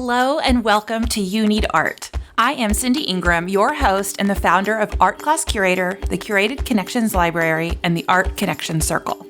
Hello and welcome to You Need Art. I am Cindy Ingram, your host and the founder of Art Class Curator, the Curated Connections Library, and the Art Connection Circle.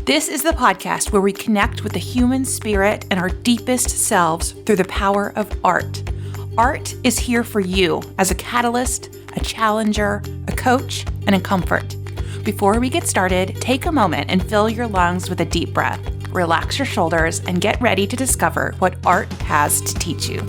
This is the podcast where we connect with the human spirit and our deepest selves through the power of art. Art is here for you as a catalyst, a challenger, a coach, and a comfort. Before we get started, take a moment and fill your lungs with a deep breath. Relax your shoulders and get ready to discover what art has to teach you.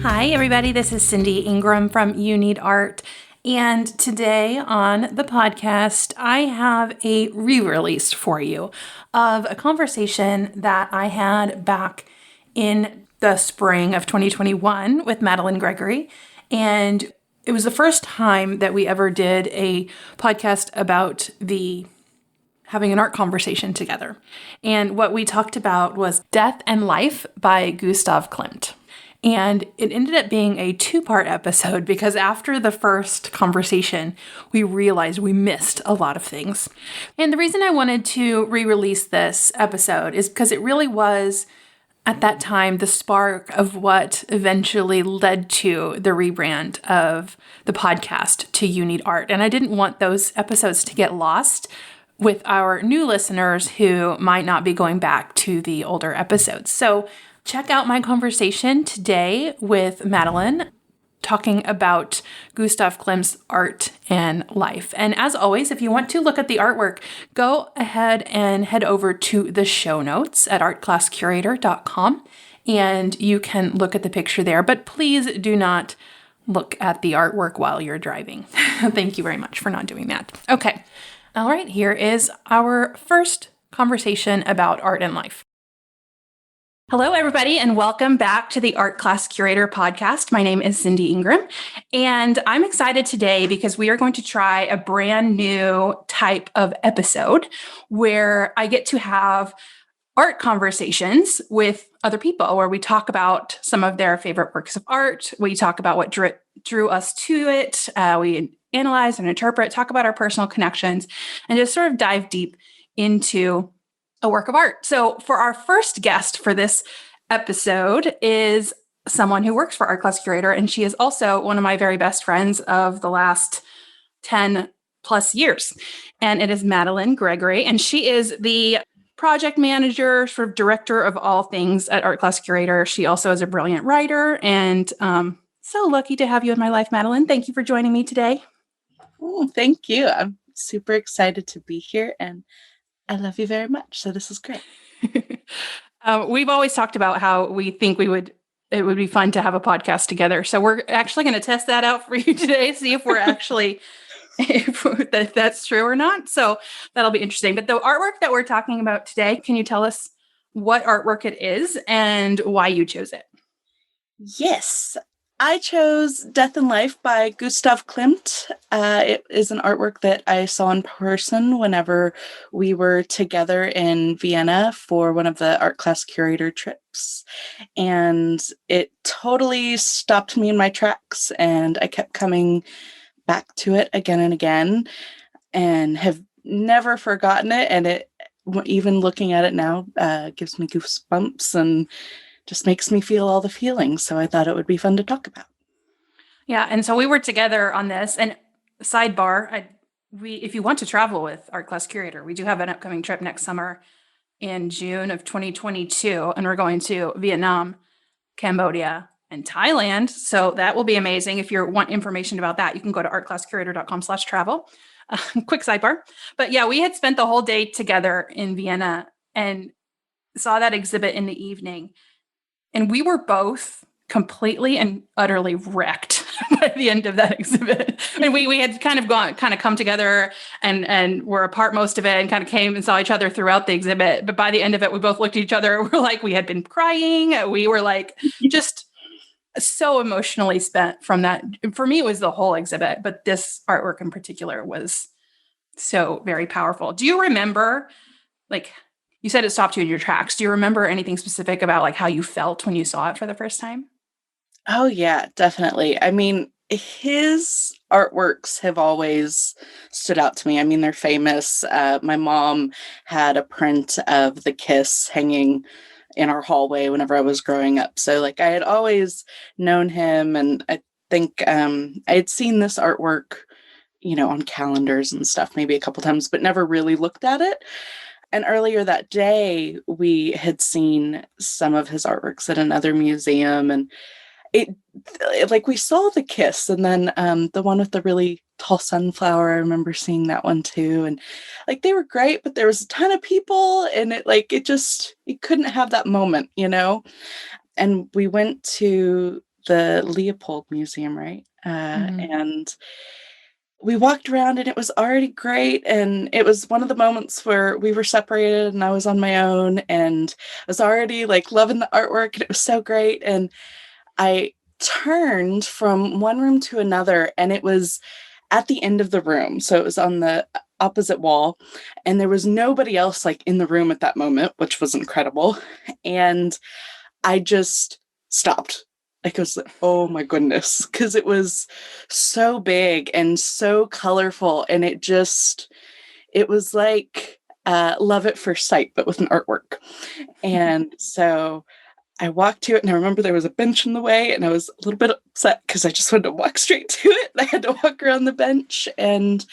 Hi, everybody. This is Cindy Ingram from You Need Art. And today on the podcast, I have a re-release for you of a conversation that I had back in the spring of 2021 with Madalyn Gregory. And it was the first time that we ever did a podcast about having an art conversation together. And what we talked about was Death and Life by Gustav Klimt. And it ended up being a two-part episode because after the first conversation, we realized we missed a lot of things. And the reason I wanted to re-release this episode is because it really was, at that time, the spark of what eventually led to the rebrand of the podcast to You Need Art. And I didn't want those episodes to get lost with our new listeners who might not be going back to the older episodes. So check out my conversation today with Madalyn talking about Gustav Klimt's art and life. And as always, if you want to look at the artwork, go ahead and head over to the show notes at artclasscurator.com and you can look at the picture there. But please do not look at the artwork while you're driving. Thank you very much for not doing that. Okay. All right, here is our first conversation about art and life. Hello, everybody, and welcome back to the Art Class Curator podcast. My name is Cindy Ingram, and I'm excited today because we are going to try a brand new type of episode where I get to have art conversations with other people where we talk about some of their favorite works of art. We talk about what drew us to it. We analyze and interpret, talk about our personal connections, and just sort of dive deep into a work of art. So for our first guest for this episode is someone who works for Art Class Curator, and she is also one of my very best friends of the last 10 plus years. And it is Madalyn Gregory, and she is the project manager, sort of director of all things at Art Class Curator. She also is a brilliant writer, and so lucky to have you in my life, Madalyn. Thank you for joining me today. Oh, thank you. I'm super excited to be here, and I love you very much. So this is great. We've always talked about how we think it would be fun to have a podcast together. So we're actually going to test that out for you today, see if we're actually, if that's true or not. So that'll be interesting. But the artwork that we're talking about today, can you tell us what artwork it is and why you chose it? Yes. I chose Death and Life by Gustav Klimt. It is an artwork that I saw in person whenever we were together in Vienna for one of the Art Class Curator trips. And it totally stopped me in my tracks, and I kept coming back to it again and again and have never forgotten it. And it, even looking at it now, gives me goosebumps and just makes me feel all the feelings. So I thought it would be fun to talk about. Yeah. And so we were together on this. And sidebar, if you want to travel with Art Class Curator, we do have an upcoming trip next summer in June of 2022. And we're going to Vietnam, Cambodia, and Thailand. So that will be amazing. If you want information about that, you can go to artclasscurator.com/travel. Quick sidebar. But yeah, we had spent the whole day together in Vienna and saw that exhibit in the evening. And we were both completely and utterly wrecked by the end of that exhibit. And we had kind of come together and were apart most of it and kind of came and saw each other throughout the exhibit. But by the end of it, we both looked at each other. We're like, we had been crying. We were like, just so emotionally spent from that. For me, it was the whole exhibit, but this artwork in particular was so very powerful. Do you remember, like, you said it stopped you in your tracks. Do you remember anything specific about like how you felt when you saw it for the first time? Oh, yeah, definitely. I mean, His artworks have always stood out to me. I mean, they're famous. My mom had a print of the kiss hanging in our hallway whenever I was growing up. So, like, I had always known him, and I think I had seen this artwork, on calendars and stuff, maybe a couple times, but never really looked at it. And earlier that day, we had seen some of his artworks at another museum, and it like we saw the kiss, and then the one with the really tall sunflower, I remember seeing that one too, and like they were great, but there was a ton of people, and it couldn't have that moment. And we went to the Leopold Museum, right? And we walked around, and it was already great, and it was one of the moments where we were separated and I was on my own, and I was already like loving the artwork, and it was so great. And I turned from one room to another, and it was at the end of the room. So it was on the opposite wall, and there was nobody else like in the room at that moment, which was incredible. And I just stopped. Like, I was like, oh my goodness, because it was so big and so colorful, and it was like love at first sight, but with an artwork. And so I walked to it, and I remember there was a bench in the way, and I was a little bit upset because I just wanted to walk straight to it. I had to walk around the bench, and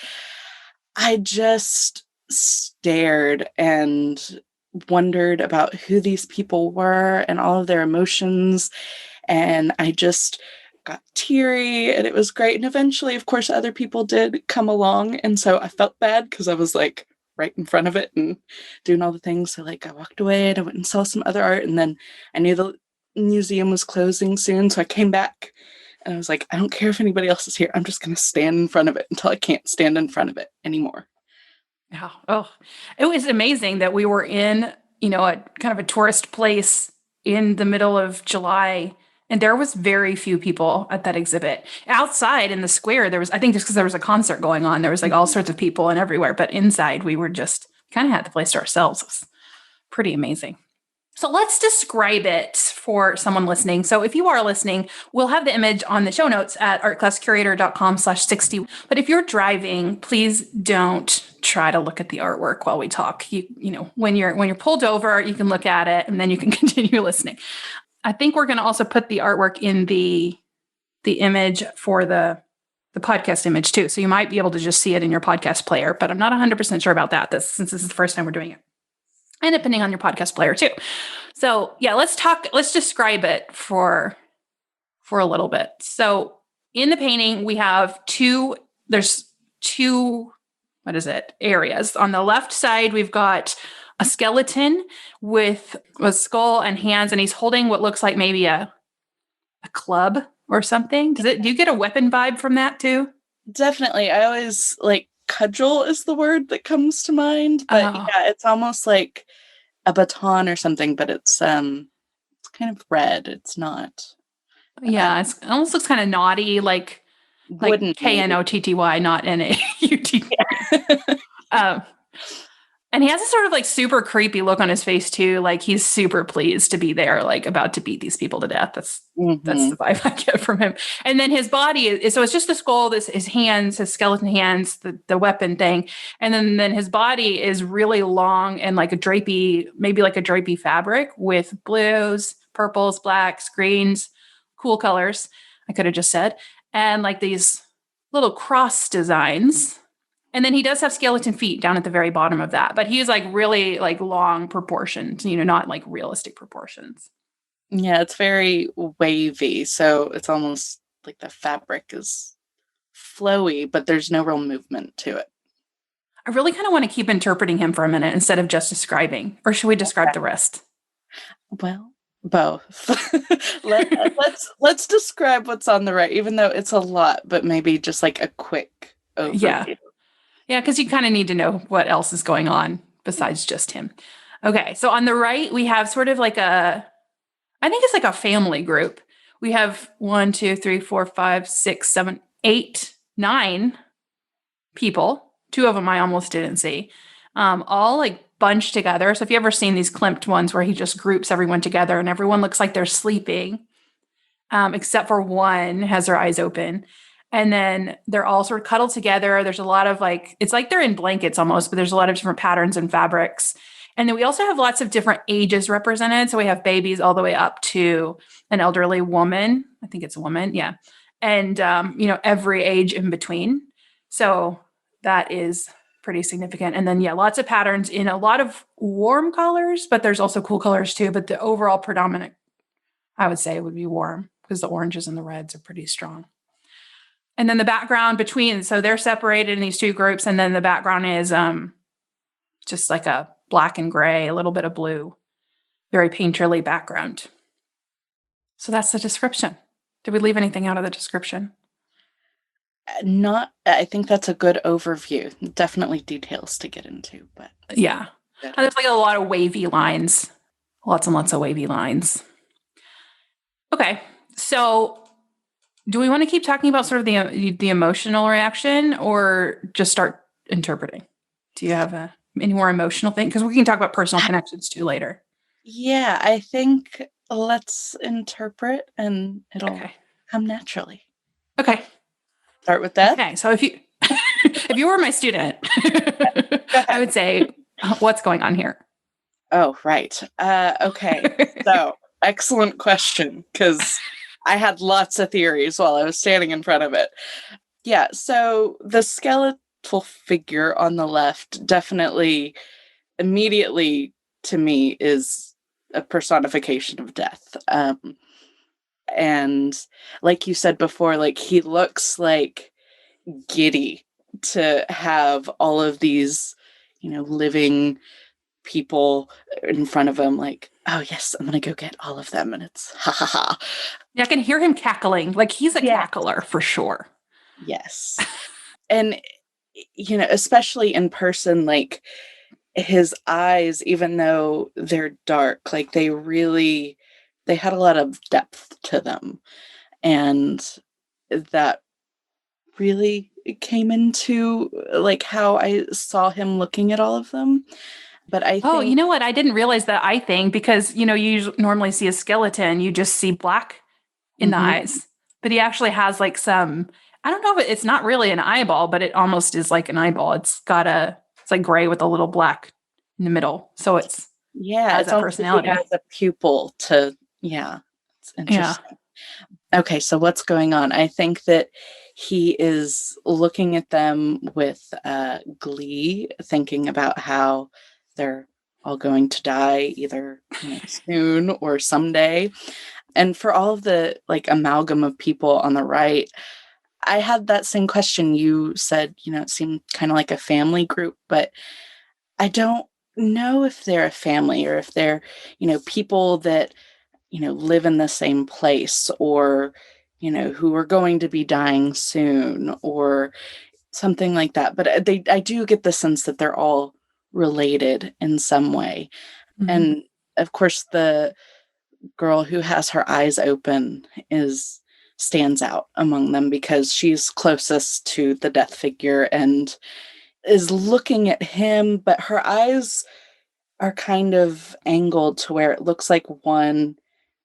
I just stared and wondered about who these people were and all of their emotions. And I just got teary, and it was great. And eventually, of course, other people did come along. And so I felt bad because I was like right in front of it and doing all the things. So like I walked away, and I went and saw some other art. And then I knew the museum was closing soon. So I came back, and I was like, I don't care if anybody else is here. I'm just going to stand in front of it until I can't stand in front of it anymore. Yeah. Oh, it was amazing that we were in, a kind of a tourist place in the middle of July, and there was very few people at that exhibit. Outside in the square, there was, I think just because there was a concert going on, there was like all sorts of people and everywhere. But inside, we were just kind of had the place to ourselves. It was pretty amazing. So let's describe it for someone listening. So if you are listening, we'll have the image on the show notes at artclasscurator.com/60. But if you're driving, please don't try to look at the artwork while we talk. When you're pulled over, you can look at it and then you can continue listening. I think we're going to also put the artwork in the image for the podcast image too. So you might be able to just see it in your podcast player, but I'm not 100% sure about that since this is the first time we're doing it. And depending on your podcast player too. So yeah, let's describe it for a little bit. So in the painting, we have there's two, areas. On the left side, we've got a skeleton with a skull and hands, and he's holding what looks like maybe a club or something. Do you get a weapon vibe from that too? Definitely. I always like cudgel is the word that comes to mind, but yeah, it's almost like a baton or something, but it's kind of red. It's not. Yeah, it almost looks kind of naughty, like KNOTTY, not NAUT. And he has a sort of like super creepy look on his face too, like he's super pleased to be there, like about to beat these people to death. That's the vibe I get from him. And then his body is so it's just the skull, his hands, his skeleton hands, the weapon thing, and then his body is really long and like maybe like a drapey fabric with blues, purples, blacks, greens, cool colors. I could have just said, and like these little cross designs. And then he does have skeleton feet down at the very bottom of that, but he's like really like long proportions, not like realistic proportions. Yeah, it's very wavy. So it's almost like the fabric is flowy, but there's no real movement to it. I really kind of want to keep interpreting him for a minute instead of just describing, or should we describe the rest? Well, both. let's describe what's on the right, even though it's a lot, but maybe just like a quick overview. Yeah, because you kind of need to know what else is going on besides just him. Okay, so on the right, we have sort of like I think it's like a family group. We have 1, 2, 3, 4, 5, 6, 7, 8, 9 people. 2 of them I almost didn't see. All like bunched together. So if you ever seen these Klimt ones where he just groups everyone together and everyone looks like they're sleeping. except for one has their eyes open. And then they're all sort of cuddled together. There's a lot of like, it's like they're in blankets almost, but there's a lot of different patterns and fabrics. And then we also have lots of different ages represented. So we have babies all the way up to an elderly woman. I think it's a woman. Yeah. And, every age in between. So that is pretty significant. And then, yeah, lots of patterns in a lot of warm colors, but there's also cool colors too. But the overall predominant, I would say, would be warm because the oranges and the reds are pretty strong. And then the background between, so they're separated in these two groups. And then the background is just like a black and gray, a little bit of blue, very painterly background. So that's the description. Did we leave anything out of the description? I think that's a good overview. Definitely details to get into, but yeah. And there's like a lot of wavy lines, lots and lots of wavy lines. Okay. So do we want to keep talking about sort of the emotional reaction or just start interpreting? Do you have any more emotional thing? Because we can talk about personal connections too later. Yeah, I think let's interpret and it'll come naturally. Okay. Start with that. Okay. So if you were my student, I would say, what's going on here? Oh, right. Okay. So excellent question, because I had lots of theories while I was standing in front of it. Yeah, so the skeletal figure on the left definitely immediately to me is a personification of death. And like you said before, like he looks like giddy to have all of these, living people in front of him, like, oh yes, I'm gonna go get all of them, and it's ha ha ha. Yeah, I can hear him cackling. Like he's a cackler for sure. Yes. And especially in person, like his eyes, even though they're dark, like they had a lot of depth to them, and that really came into like how I saw him looking at all of them. But I think, you know what? I didn't realize that eye thing because, you normally see a skeleton, you just see black in the eyes. But he actually has like some, I don't know if it's not really an eyeball, but it almost is like an eyeball. It's like gray with a little black in the middle. So it's it's almost personality. Like he has a pupil to, it's interesting. Yeah. Okay, so what's going on? I think that he is looking at them with glee, thinking about how they're all going to die either soon or someday. And for all of the like amalgam of people on the right, I had that same question. You said, it seemed kind of like a family group, but I don't know if they're a family or if they're, people that, live in the same place or, who are going to be dying soon or something like that. But I do get the sense that they're all related in some way. Mm-hmm. And of course, the girl who has her eyes open stands out among them because she's closest to the death figure and is looking at him, but her eyes are kind of angled to where it looks like one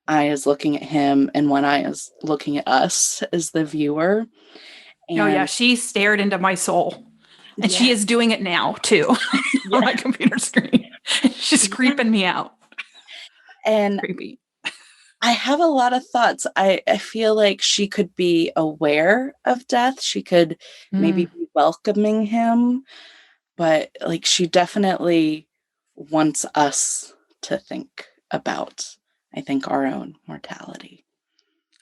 eye is looking at him and one eye is looking at us as the viewer. And, oh yeah, she stared into my soul. And she is doing it now too on my computer screen. She's creeping me out. And creepy. I have a lot of thoughts. I feel like she could be aware of death. She could maybe be welcoming him, but like she definitely wants us to think about, I think, our own mortality.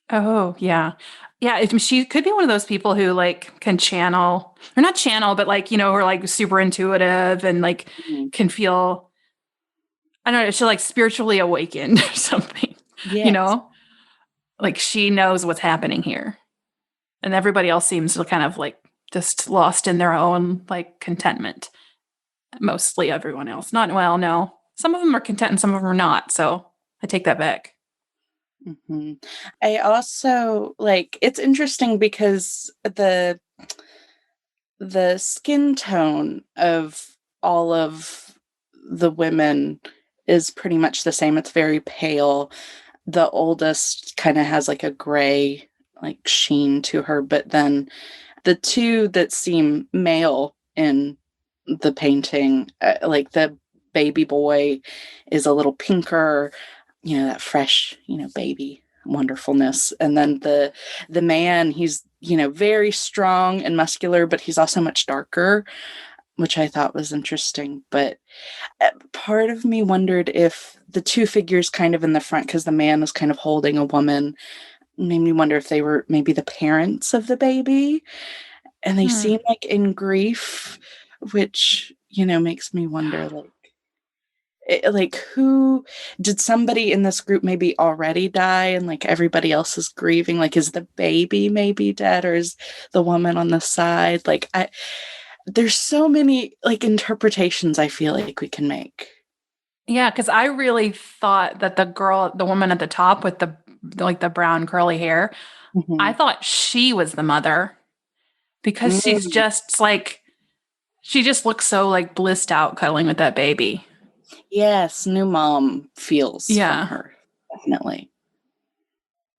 Oh, yeah. Yeah, she could be one of those people who like can channel, or not channel, but like, are like super intuitive and like can feel, I don't know, she'll like spiritually awakened or something, like she knows what's happening here. And everybody else seems to kind of like just lost in their own like contentment. Mostly everyone else. No. Some of them are content and some of them are not. So I take that back. Mm-hmm. I also it's interesting because the skin tone of all of the women is pretty much the same. It's very pale. the oldest kind of has like a gray like sheen to her, but then the two that seem male in the painting, like the baby boy is a little pinker, that fresh, baby wonderfulness. And then the man, he's, very strong and muscular, but he's also much darker, which I thought was interesting. But part of me wondered if the two figures kind of in the front, because the man was kind of holding a woman, made me wonder if they were maybe the parents of the baby. And they Hmm. seem like in grief, which, makes me wonder, like who did somebody in this group maybe already die and like everybody else is grieving? Like, is the baby maybe dead or is the woman on the side? Like, there's so many like interpretations I feel like we can make. Yeah, because I really thought that the woman at the top with the brown curly hair, I Mhm. thought she was the mother because she's Mm, just like she just looks so like blissed out cuddling with that baby. yes, new mom feels from Yeah. her, definitely.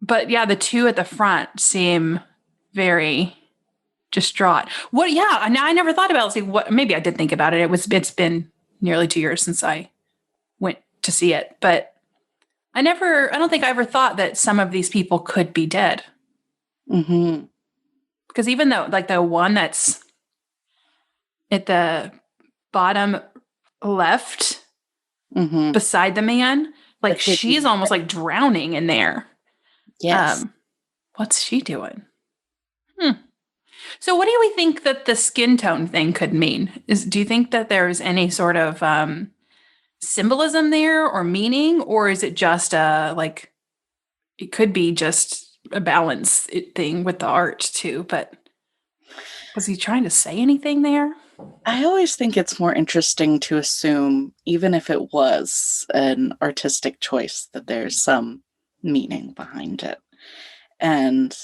But yeah, the two at the front seem very distraught. What? Yeah, and I never thought about it. Like, what? Maybe I did think about it. It's been nearly 2 years since I went to see it, but I don't think I ever thought that some of these people could be dead. Hmm. Because even though, like the one that's at the bottom left Hmm. beside the man, The like she's figure. almost like drowning in there. Yes. Um, what's she doing? Hmm. So, what do we think that the skin tone thing could mean? Do you think that there's any sort of symbolism there or meaning, or is it just like it could be just a balance thing with the art too? But was he trying to say anything there? I always think it's more interesting to assume, even if it was an artistic choice, that there's some meaning behind it. And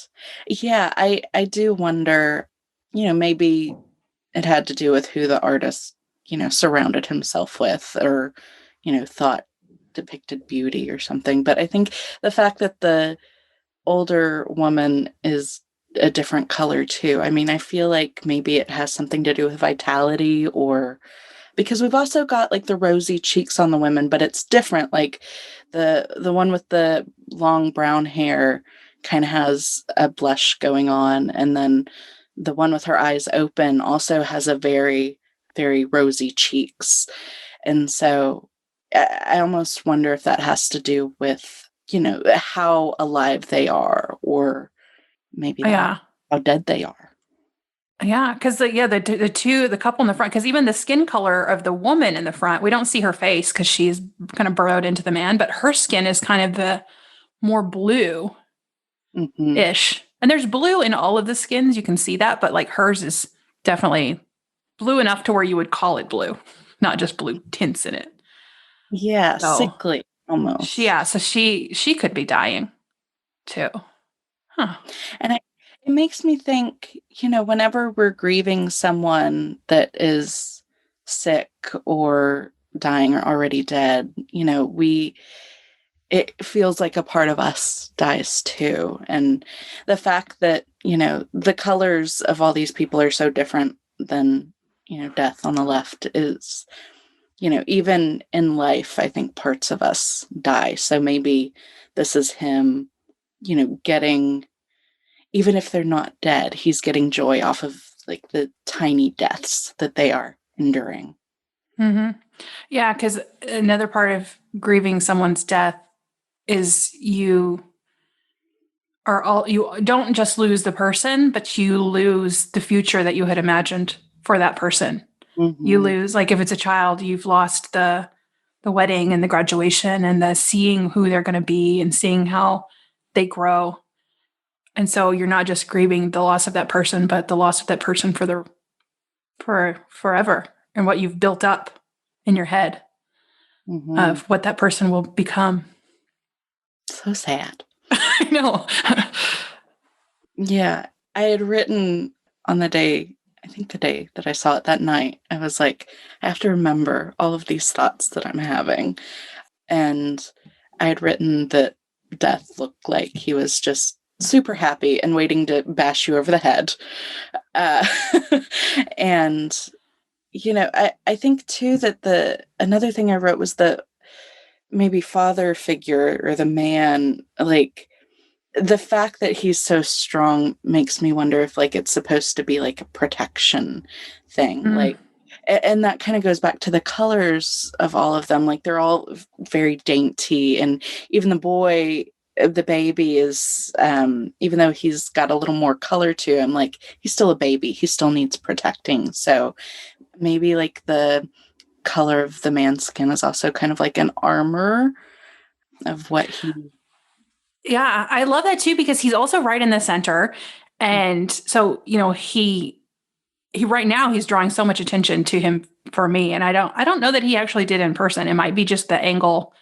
yeah, I do wonder, maybe it had to do with who the artist, surrounded himself with or, thought depicted beauty or something. But I think the fact that the older woman is a different color too. I mean, I feel like maybe it has something to do with vitality or because we've also got like the rosy cheeks on the women, but it's different. Like the one with the long brown hair kind of has a blush going on, and then the one with her eyes open also has a very, very rosy cheeks. And so I almost wonder if that has to do with, how alive they are, or maybe that Yeah. how dead they are. Yeah, because the couple in the front, because even the skin color of the woman in the front, we don't see her face because she's kind of burrowed into the man, but her skin is kind of the more blue Hmm. ish. And there's blue in all of the skins, you can see that, but like hers is definitely blue enough to where you would call it blue, not just blue tints in it. Yeah, So sickly almost. yeah, so she could be dying too. Huh. And it makes me think, whenever we're grieving someone that is sick or dying or already dead, it feels like a part of us dies too. And the fact that, the colors of all these people are so different than, death on the left is, even in life, I think parts of us die. So maybe this is him, getting, even if they're not dead, he's getting joy off of like the tiny deaths that they are enduring. Hmm. Yeah, because another part of grieving someone's death is you don't just lose the person, but you lose the future that you had imagined for that person. You Hmm. lose, like if it's a child, you've lost the wedding and the graduation and the seeing who they're going to be and seeing how they grow. And so you're not just grieving the loss of that person, but the loss of that person for forever and what you've built up in your head Hmm. of what that person will become. So sad. I know. Yeah. I had written on the day, I think the day that I saw it that night, I was like, I have to remember all of these thoughts that I'm having. And I had written that death looked like. He was just super happy and waiting to bash you over the head. Uh, and, I think too that another thing I wrote was the maybe father figure or the man, like, the fact that he's so strong makes me wonder if like it's supposed to be like a protection thing. Mm. Like, and that kind of goes back to the colors of all of them. Like they're all very dainty, and even the baby is, even though he's got a little more color to him, like he's still a baby. He still needs protecting. So maybe like the color of the man's skin is also kind of like an armor of what he. Yeah, I love that too because he's also right in the center. And so, he right now he's drawing so much attention to him for me. And I don't know that he actually did in person. It might be just the angle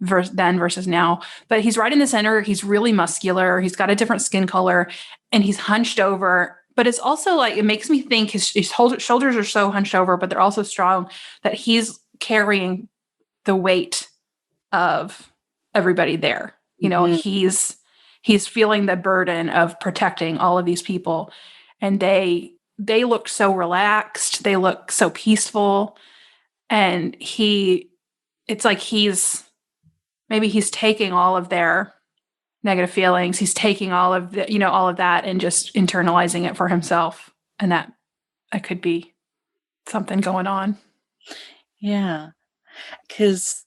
then versus now. But he's right in the center. He's really muscular. He's got a different skin color and he's hunched over. But it's also like, it makes me think his shoulders are so hunched over, but they're also strong that he's carrying the weight of everybody there. He's feeling the burden of protecting all of these people. And they look so relaxed. They look so peaceful. And it's like maybe he's taking all of their negative feelings. He's taking all of all of that and just internalizing it for himself. And that could be something going on. Yeah. Because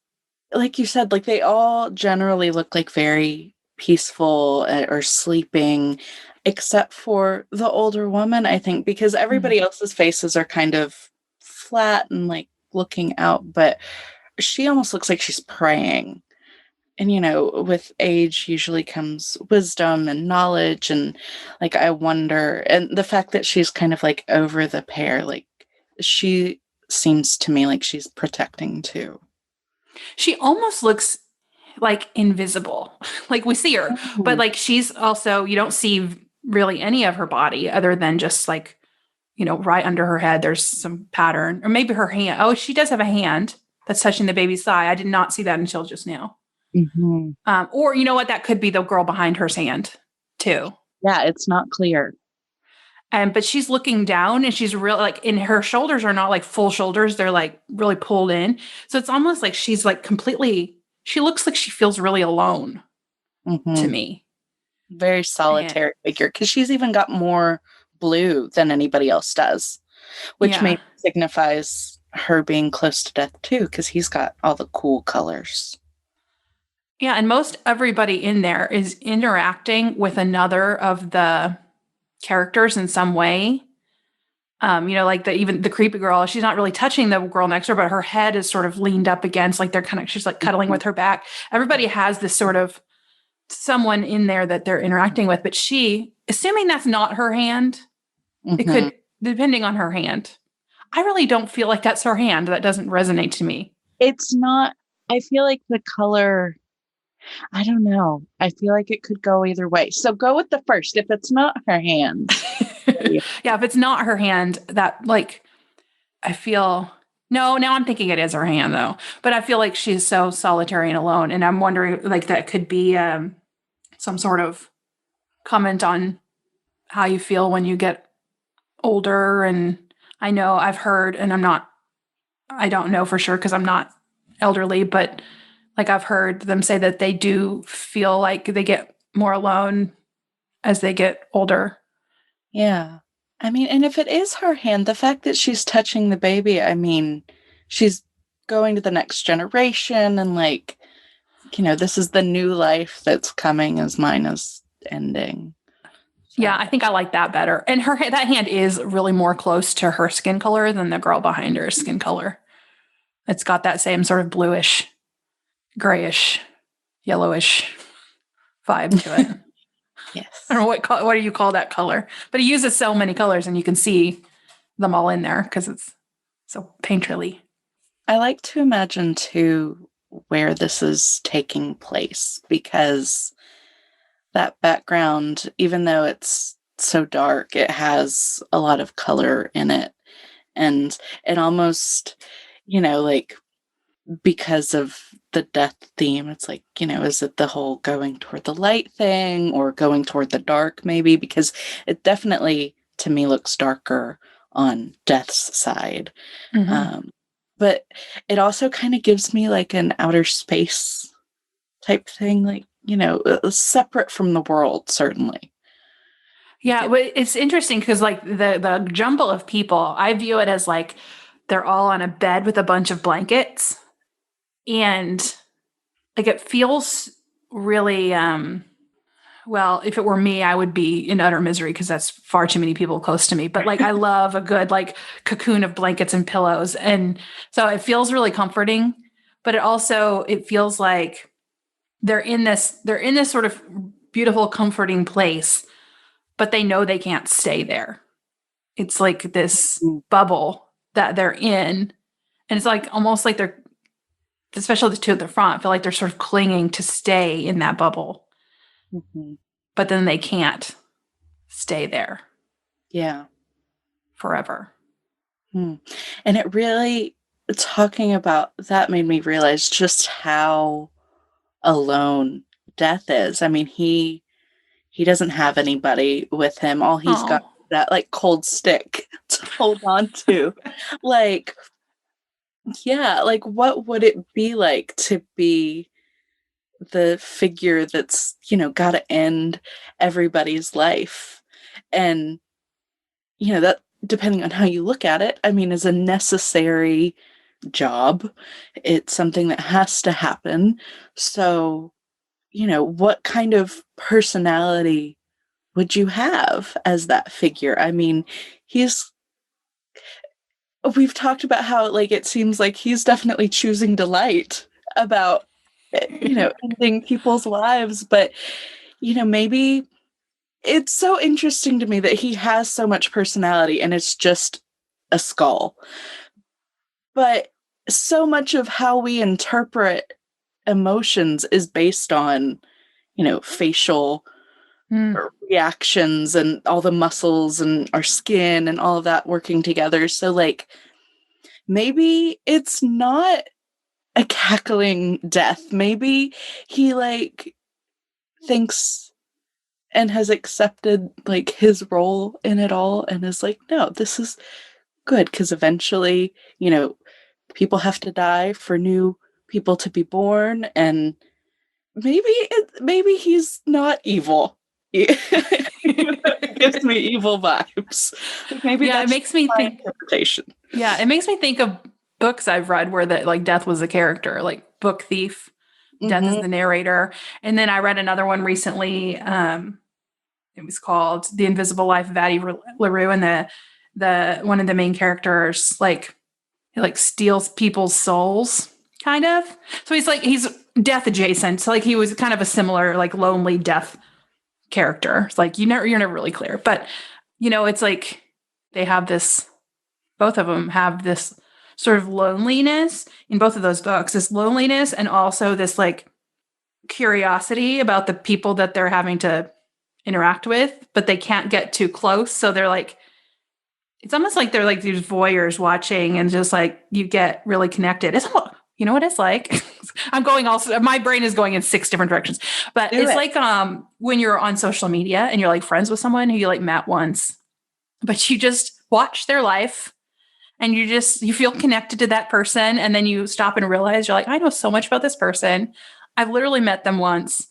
like you said, like they all generally look like very peaceful or sleeping, except for the older woman, I think, because everybody else's faces are kind of flat and like looking out, but she almost looks like she's praying. And, with age usually comes wisdom and knowledge. And like, I wonder, and the fact that she's kind of like over the pair, like she seems to me like she's protecting too. She almost looks like invisible. Like we see her, but Oh. like she's also, you don't see really any of her body other than just like, right under her head, there's some pattern, or maybe her hand. Oh, she does have a hand that's touching the baby's thigh. I did not see that until just now. Mhm. Or you know what? That could be the girl behind her's hand too. Yeah, it's not clear. But she's looking down and she's real like in her shoulders are not like full shoulders. They're like really pulled in. So it's almost like she's like she looks like she feels really alone to Mhm. me. Very And solitary figure, because she's even got more blue than anybody else does, which yeah. maybe signifies her being close to death too, because he's got all the cool colors. Yeah. And most everybody in there is interacting with another of the characters in some way. Like even the creepy girl, she's not really touching the girl next to her, but her head is sort of leaned up against, like she's like cuddling Mhm. with her back. Everybody has this sort of someone in there that they're interacting with, but she, assuming that's not her hand, it Mhm. could, depending on her hand. I really don't feel like that's her hand. That doesn't resonate to me. It's not. I feel like the color, I don't know. I feel like it could go either way. So go with the first. If it's not her hand. Yeah. Yeah, if it's not her hand, that like I feel no, now I'm thinking it is her hand though. But I feel like she's so solitary and alone. And I'm wondering like that could be some sort of comment on how you feel when you get older. And I know I've heard, and I don't know for sure because I'm not elderly, but like I've heard them say that they do feel like they get more alone as they get older. Yeah. I mean, and if it is her hand, the fact that she's touching the baby, I mean, she's going to the next generation, and like, this is the new life that's coming as mine is ending. Yeah, So, I think I like that better. And that hand is really more close to her skin color than the girl behind her skin color. It's got that same sort of bluish, grayish, yellowish vibe to it. I don't yes. know what do you call that color, but he uses so many colors, and you can see them all in there because it's so painterly. I like to imagine too where this is taking place, because that background, even though it's so dark, it has a lot of color in it. And it almost, like because of the death theme. It's like, is it the whole going toward the light thing or going toward the dark maybe? Because it definitely, to me, looks darker on death's side. Mm-hmm. But it also kind of gives me like an outer space type thing, like, separate from the world, certainly. Yeah, but it's interesting because like the jumble of people, I view it as like they're all on a bed with a bunch of blankets, and like it feels really well, if it were me, I would be in utter misery because that's far too many people close to me. But like I love a good like cocoon of blankets and pillows. And so it feels really comforting, but it feels like they're in this sort of beautiful, comforting place, but they know they can't stay there. It's like this Mm. bubble that they're in. And it's like almost like they're, especially the two at the front, feel like they're sort of clinging to stay in that bubble, Mhm. but then they can't stay there Yeah. forever. Hmm. And it really, talking about that made me realize just how alone death is. I mean, he doesn't have anybody with him. All he's got Oh, is that like cold stick to hold on to. Like, yeah, like what would it be like to be the figure that's, got to end everybody's life? And, that, depending on how you look at it, I mean, is a necessary job. It's something that has to happen. So, what kind of personality would you have as that figure? I mean, he's we've talked about how like it seems like he's definitely choosing delight about ending people's lives, but maybe it's so interesting to me that he has so much personality and it's just a skull. But so much of how we interpret emotions is based on, facial mm. reactions and all the muscles and our skin and all of that working together. So, like, maybe it's not a cackling death. Maybe he, like, thinks and has accepted, like, his role in it all and is like, no, this is good because eventually, people have to die for new people to be born, and maybe he's not evil. It gives me evil vibes. Like maybe Yeah, it that's makes me my think. interpretation. Yeah, it makes me think of books I've read where that like death was a character, like Book Thief. Death is Mhm. the narrator. And then I read another one recently. It was called The Invisible Life of Addie LaRue, and the one of the main characters like he like steals people's souls, kind of. So he's death adjacent. So like he was kind of a similar like lonely death character. It's like you're never really clear, but it's like they have this. Both of them have this sort of loneliness in both of those books. This loneliness and also this like curiosity about the people that they're having to interact with, but they can't get too close. So they're like, it's almost like they're like these voyeurs watching and just like you get really connected. It's, you know what it's like? I'm going also, my brain is going in 6 different directions, but Do it's it. like when you're on social media and you're like friends with someone who you like met once, but you just watch their life and you feel connected to that person, and then you stop and realize you're like, I know so much about this person. I've literally met them once,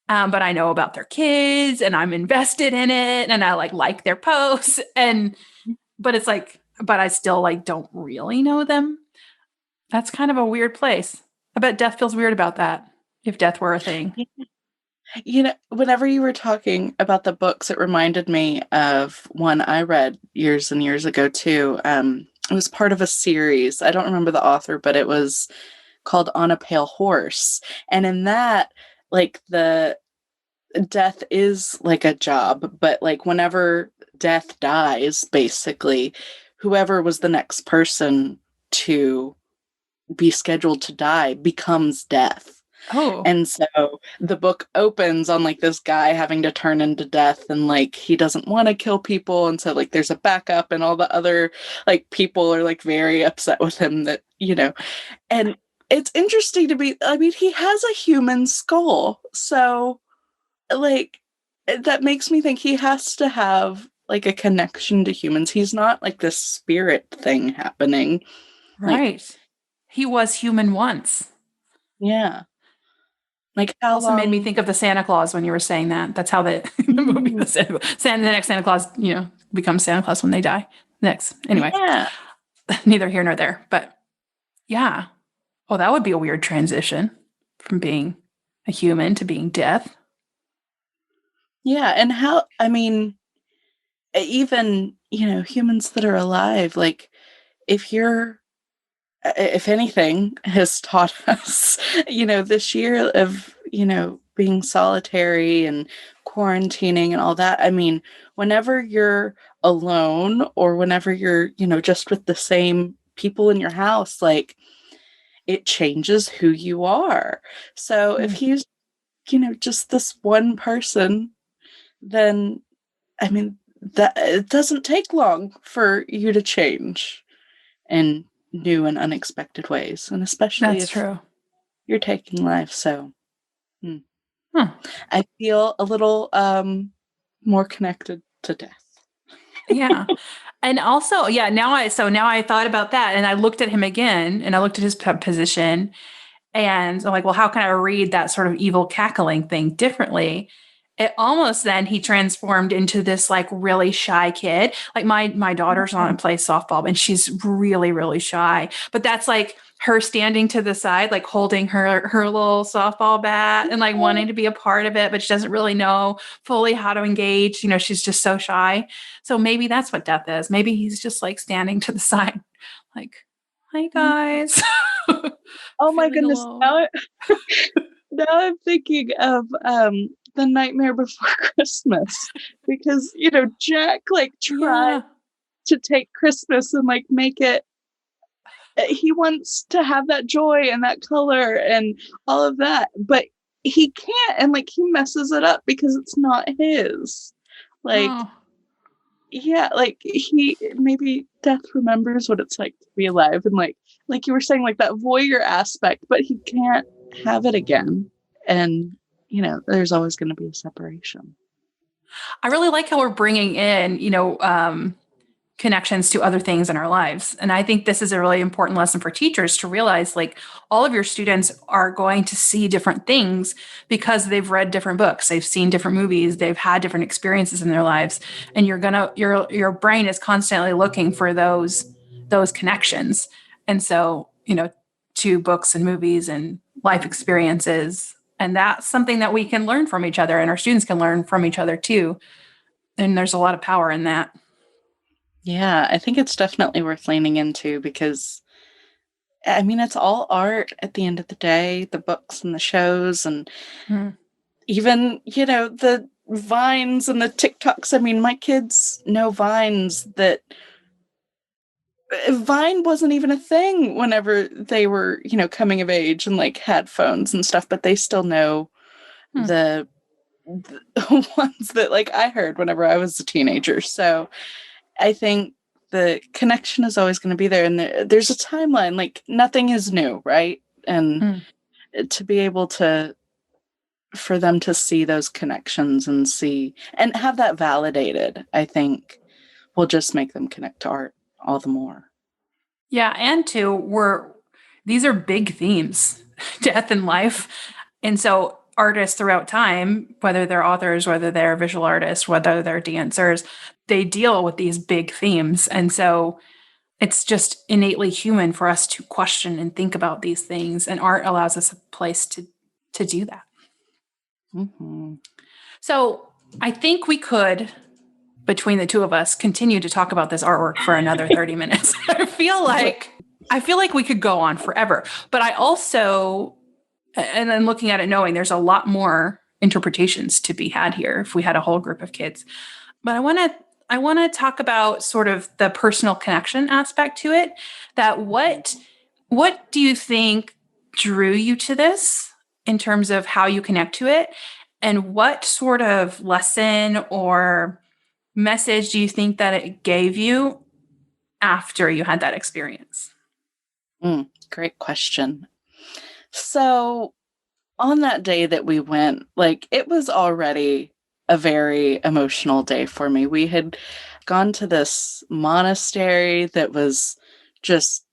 but I know about their kids and I'm invested in it and I like their posts, and but it's like, but I still like don't really know them. That's kind of a weird place. I bet death feels weird about that, if death were a thing. Whenever you were talking about the books, it reminded me of one I read years and years ago too. It was part of a series. I don't remember the author, but it was called On a Pale Horse. And in that, like the death is like a job, but like whenever death dies, basically, whoever was the next person to be scheduled to die becomes death. Oh, And so the book opens on like this guy having to turn into death, and like he doesn't want to kill people, and so like there's a backup and all the other like people are like very upset with him that, and it's interesting to me. I mean, he has a human skull. So, like, that makes me think he has to have, like, a connection to humans. He's not, like, this spirit thing happening. Like, Right. He was human once. yeah. Like, how Also made me long? think of the Santa Claus when you were saying that. That's how the movie, Mm, the next Santa Claus, becomes Santa Claus when they die. Next. Anyway, yeah. neither here nor there. But yeah. Oh, that would be a weird transition from being a human to being death. Yeah. And how, I mean, even, humans that are alive, like, if you're, if anything has taught us, this year of, being solitary and quarantining and all that. I mean, whenever you're alone or whenever you're, just with the same people in your house, like, it changes who you are. So if Mm. he's, just this one person, then, I mean, that it doesn't take long for you to change in new and unexpected ways, and especially That's if true. you're taking life. So hmm, Huh. I feel a little more connected to death. Yeah. And also, yeah, now I thought about that and I looked at him again and I looked at his position and I'm like, well, how can I read that sort of evil cackling thing differently? It almost then he transformed into this like really shy kid. Like my daughter's on and plays softball and she's really, really shy. But that's like her standing to the side, like holding her little softball bat and like wanting to be a part of it, but she doesn't really know fully how to engage. She's just so shy. So maybe that's what death is. Maybe he's just like standing to the side, like, hi guys. Oh my Feeling goodness! alone. Now I'm thinking of the Nightmare Before Christmas, because Jack like tried Yeah. to take Christmas and like make it. He wants to have that joy and that color and all of that, but he can't, and like he messes it up because it's not his. Like, Oh. yeah, like he maybe death remembers what it's like to be alive, and like you were saying, like that voyeur aspect, but he can't have it again. And there's always going to be a separation. I really like how we're bringing in, connections to other things in our lives. And I think this is a really important lesson for teachers to realize like all of your students are going to see different things because they've read different books, they've seen different movies, they've had different experiences in their lives. And your brain is constantly looking for those connections. And so, to books and movies and life experiences. And that's something that we can learn from each other and our students can learn from each other too. And there's a lot of power in that. Yeah, I think it's definitely worth leaning into, because I mean, it's all art at the end of the day, the books and the shows, and Mm. even, the Vines and the TikToks. I mean, my kids know Vines that Vine wasn't even a thing whenever they were, coming of age and like had phones and stuff, but they still know Hmm. the ones that like I heard whenever I was a teenager. So I think the connection is always going to be there, and there's a timeline. Like, nothing is new, right? And Hmm. to be able to, for them to see those connections and see and have that validated, I think will just make them connect to art all the more. Yeah, and two, these are big themes, death and life. And so artists throughout time, whether they're authors, whether they're visual artists, whether they're dancers, they deal with these big themes. And so it's just innately human for us to question and think about these things. And art allows us a place to do that. Hmm. So I think we could, between the two of us, continue to talk about this artwork for another 30 minutes. I feel like we could go on forever. But I also, and then looking at it knowing there's a lot more interpretations to be had here if we had a whole group of kids. But I want to talk about sort of the personal connection aspect to it. That what do you think drew you to this in terms of how you connect to it? And what sort of lesson or message do you think that it gave you after you had that experience? Great question. So on that day that we went, like, it was already a very emotional day for me. We had gone to this monastery that was just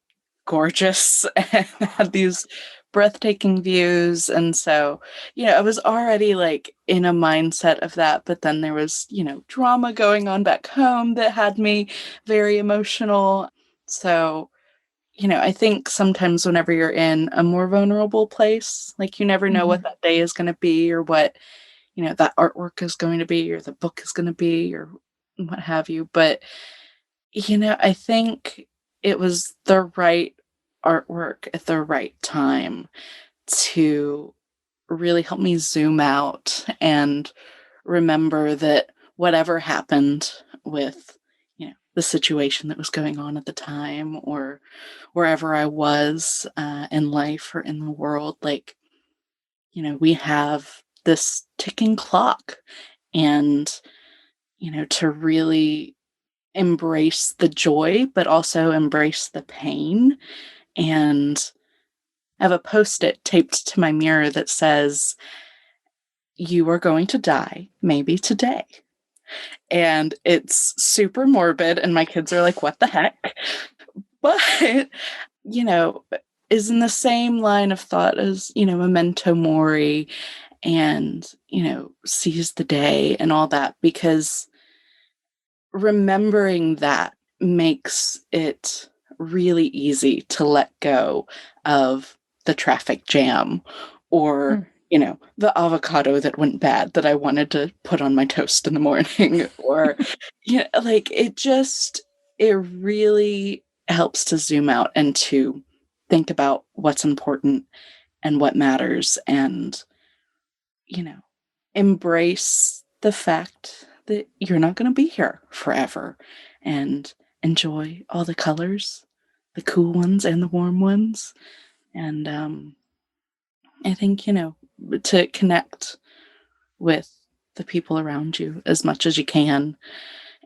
gorgeous and had these breathtaking views. And so, I was already like in a mindset of that. But then there was, drama going on back home that had me very emotional. So, I think sometimes whenever you're in a more vulnerable place, like you never know what Mhm. that day is going to be or what, that artwork is going to be or the book is going to be or what have you. But, I think it was the right artwork at the right time to really help me zoom out and remember that whatever happened with, the situation that was going on at the time or wherever I was in life or in the world, like, we have this ticking clock and, to really embrace the joy, but also embrace the pain. And I have a post-it taped to my mirror that says, "You are going to die, maybe today." And it's super morbid, and my kids are like, "What the heck?" But, you know, is in the same line of thought as, Memento Mori and, Seize the Day and all that, because remembering that makes it really easy to let go of the traffic jam or, Mm. the avocado that went bad that I wanted to put on my toast in the morning or, like it really helps to zoom out and to think about what's important and what matters and, you know, embrace the fact that you're not going to be here forever and enjoy all the colors, the cool ones and the warm ones. And I think, to connect with the people around you as much as you can.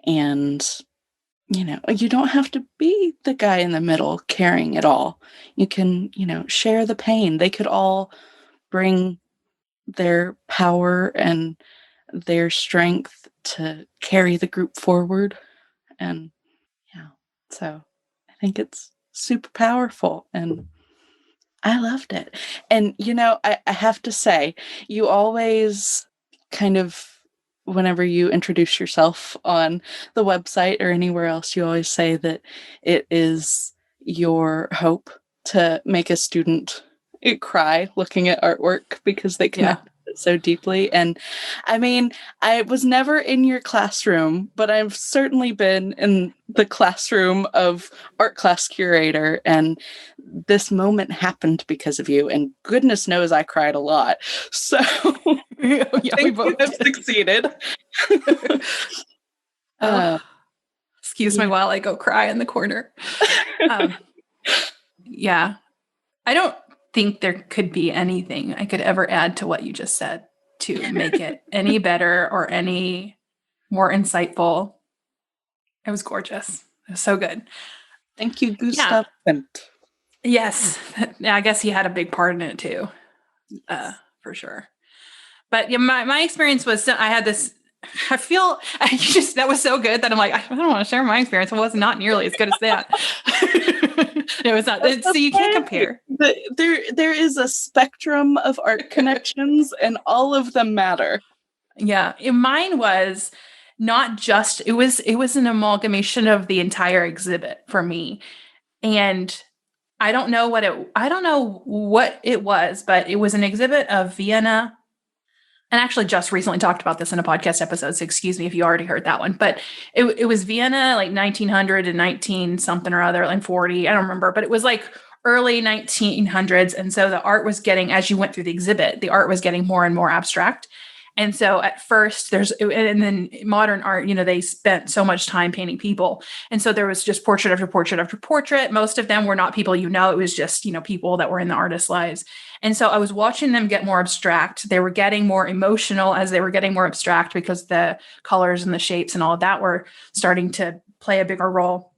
And, you don't have to be the guy in the middle carrying it all. You can, share the pain. They could all bring their power and their strength to carry the group forward. And yeah, so I think it's super powerful and I loved it. And I have to say, you always kind of whenever you introduce yourself on the website or anywhere else, you always say that it is your hope to make a student cry looking at artwork because they Yeah. connect with it so deeply. And I mean, I was never in your classroom, but I've certainly been in the classroom of Art Class Curator, and this moment happened because of you. And goodness knows I cried a lot. So I Yeah, we think you both have did. succeeded. Oh, uh, excuse me yeah. while I go cry in the corner. Um, yeah, I don't think there could be anything I could ever add to what you just said to make it any better or any more insightful. It was gorgeous. It was so good. Thank you, Yeah. Gustav Klimt. Yes. Yeah, I guess he had a big part in it too, Yes. for sure. But yeah, my experience was I had this. I feel I just that was so good that I'm like I don't want to share my experience. It was not nearly as good as that. It was not. That's So you can't okay. compare. There is a spectrum of art connections, and all of them matter. Yeah, mine was not just. It was an amalgamation of the entire exhibit for me, and I don't know what it was, but it was an exhibit of Vienna. And actually just recently talked about this in a podcast episode, so excuse me if you already heard that one. But it was Vienna, like 1900 and 19 something or other, like 40, I don't remember, but it was like early 1900s. And so the art was getting, as you went through the exhibit, the art was getting more and more abstract. And so at first and then modern art, they spent so much time painting people. And so there was just portrait after portrait after portrait. Most of them were not people, it was just, people that were in the artist's lives. And so I was watching them get more abstract. They were getting more emotional as they were getting more abstract because the colors and the shapes and all of that were starting to play a bigger role.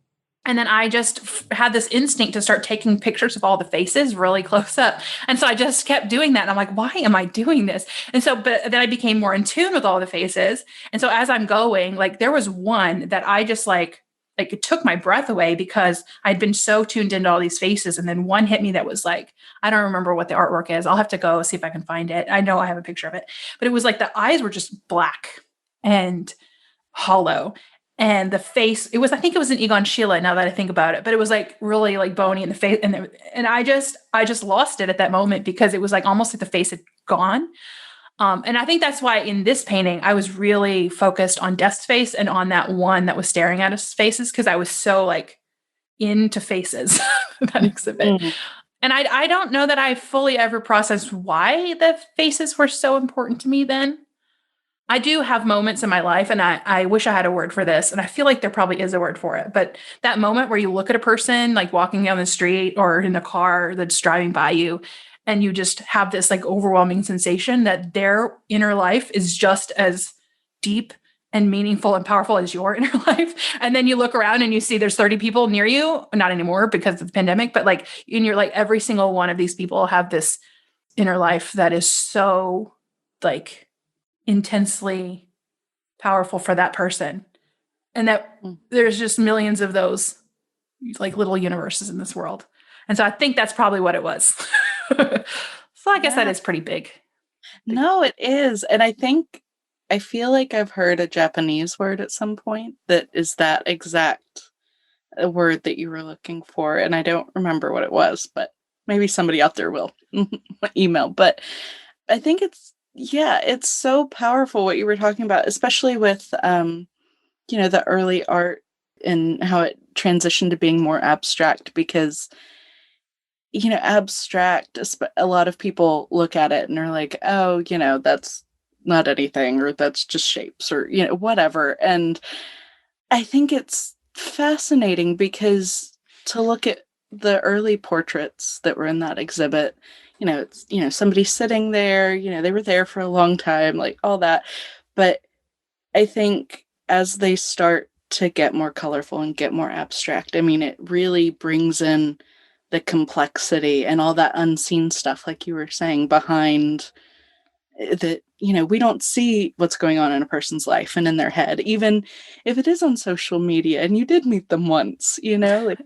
And then I just had this instinct to start taking pictures of all the faces really close up. And so I just kept doing that. And I'm like, why am I doing this? And so, but then I became more in tune with all the faces. And so as I'm going, like there was one that I just like it took my breath away because I'd been so tuned into all these faces. And then one hit me that was like, I don't remember what the artwork is. I'll have to go see if I can find it. I know I have a picture of it, but it was like the eyes were just black and hollow. And the face, I think it was an Egon Schiele now that I think about it, but it was like really like bony in the face. And I just lost it at that moment because it was like almost like the face had gone. And I think that's why in this painting, I was really focused on Death's face and on that one that was staring at us faces. Cause I was so like into faces, that exhibit. Mm. And I don't know that I fully ever processed why the faces were so important to me then. I do have moments in my life, and I wish I had a word for this, and I feel like there probably is a word for it, but that moment where you look at a person like walking down the street or in a car that's driving by you, and you just have this like overwhelming sensation that their inner life is just as deep and meaningful and powerful as your inner life. And then you look around and you see there's 30 people near you, not anymore because of the pandemic, but like in your like every single one of these people have this inner life that is so like intensely powerful for that person. And that there's just millions of those like little universes in this world. And so I think that's probably what it was. So I guess that is pretty big. No, it is. And I feel like I've heard a Japanese word at some point that is that exact word that you were looking for. And I don't remember what it was, but maybe somebody out there will email. But I think it's so powerful what you were talking about, especially with, the early art and how it transitioned to being more abstract because, abstract, a lot of people look at it and are like, oh, that's not anything, or that's just shapes or, whatever. And I think it's fascinating because to look at the early portraits that were in that exhibit, it's, somebody sitting there, they were there for a long time, like all that. But I think as they start to get more colorful and get more abstract, I mean, it really brings in the complexity and all that unseen stuff, like you were saying, behind that, we don't see what's going on in a person's life and in their head, even if it is on social media and you did meet them once, like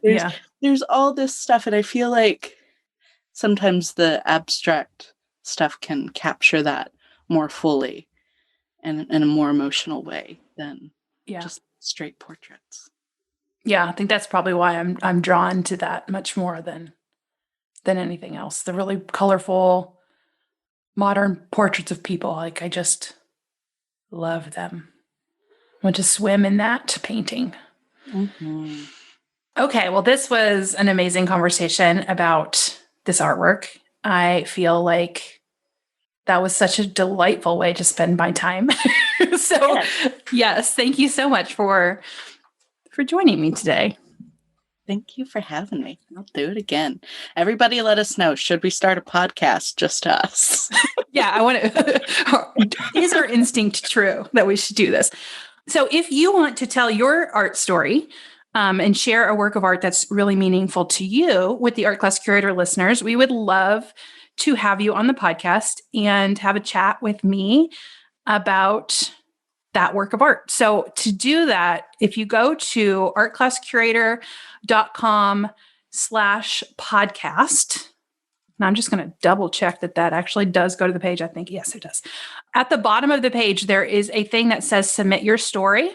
there's all this stuff. And I feel like sometimes the abstract stuff can capture that more fully and in a more emotional way than just straight portraits. Yeah, I think that's probably why I'm drawn to that much more than anything else. The really colorful modern portraits of people, like I just love them. I want to swim in that painting. Mm-hmm. Okay, well, this was an amazing conversation about this artwork. I feel like that was such a delightful way to spend my time. So, yes, thank you so much for joining me today. Thank you for having me. I'll do it again. Everybody let us know. Should we start a podcast just us? Yeah, I want to. Is our instinct true that we should do this? So if you want to tell your art story and share a work of art that's really meaningful to you with the Art Class Curator listeners, we would love to have you on the podcast and have a chat with me about that work of art. So to do that, if you go to artclasscurator.com/podcast, and I'm just going to double check that actually does go to the page. I think, yes, it does. At the bottom of the page, there is a thing that says submit your story.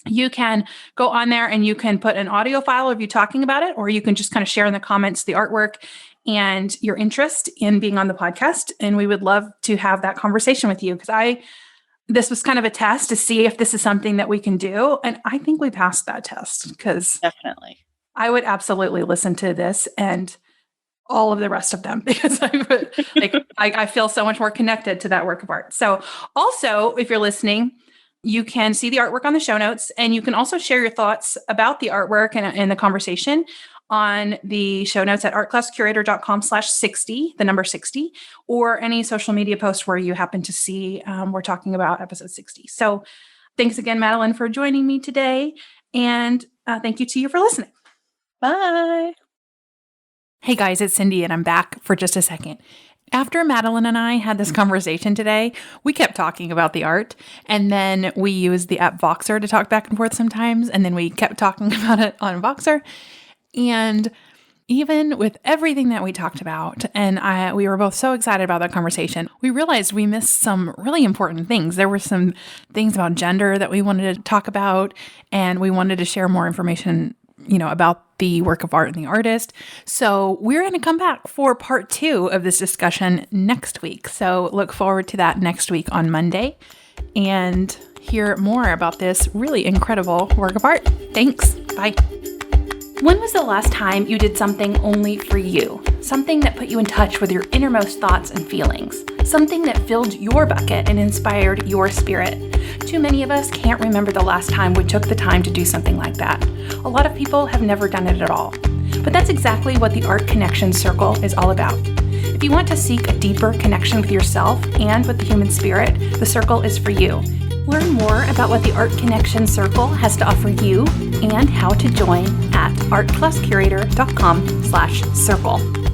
You can go on there and you can put an audio file of you talking about it, or you can just kind of share in the comments the artwork and your interest in being on the podcast. And we would love to have that conversation with you because this was kind of a test to see if this is something that we can do. And I think we passed that test because definitely I would absolutely listen to this and all of the rest of them because I feel so much more connected to that work of art. So also, if you're listening, you can see the artwork on the show notes, and you can also share your thoughts about the artwork and the conversation on the show notes at artclasscurator.com/60, the number 60, or any social media post where you happen to see we're talking about episode 60. So thanks again, Madalyn, for joining me today. And Thank you to you for listening. Bye. Hey guys, it's Cindy and I'm back for just a second. After Madalyn and I had this conversation today, we kept talking about the art, and then we used the app Voxer to talk back and forth sometimes, and then we kept talking about it on Voxer. And even with everything that we talked about, and we were both so excited about that conversation, we realized we missed some really important things. There were some things about gender that we wanted to talk about, and we wanted to share more information, about the work of art and the artist. So we're going to come back for part 2 of this discussion next week. So look forward to that next week on Monday and hear more about this really incredible work of art. Thanks. Bye. When was the last time you did something only for you? Something that put you in touch with your innermost thoughts and feelings? Something that filled your bucket and inspired your spirit? Too many of us can't remember the last time we took the time to do something like that. A lot of people have never done it at all. But that's exactly what the Art Connection Circle is all about. If you want to seek a deeper connection with yourself and with the human spirit, the circle is for you. Learn more about what the Art Connection Circle has to offer you and how to join at artclasscurator.com/circle.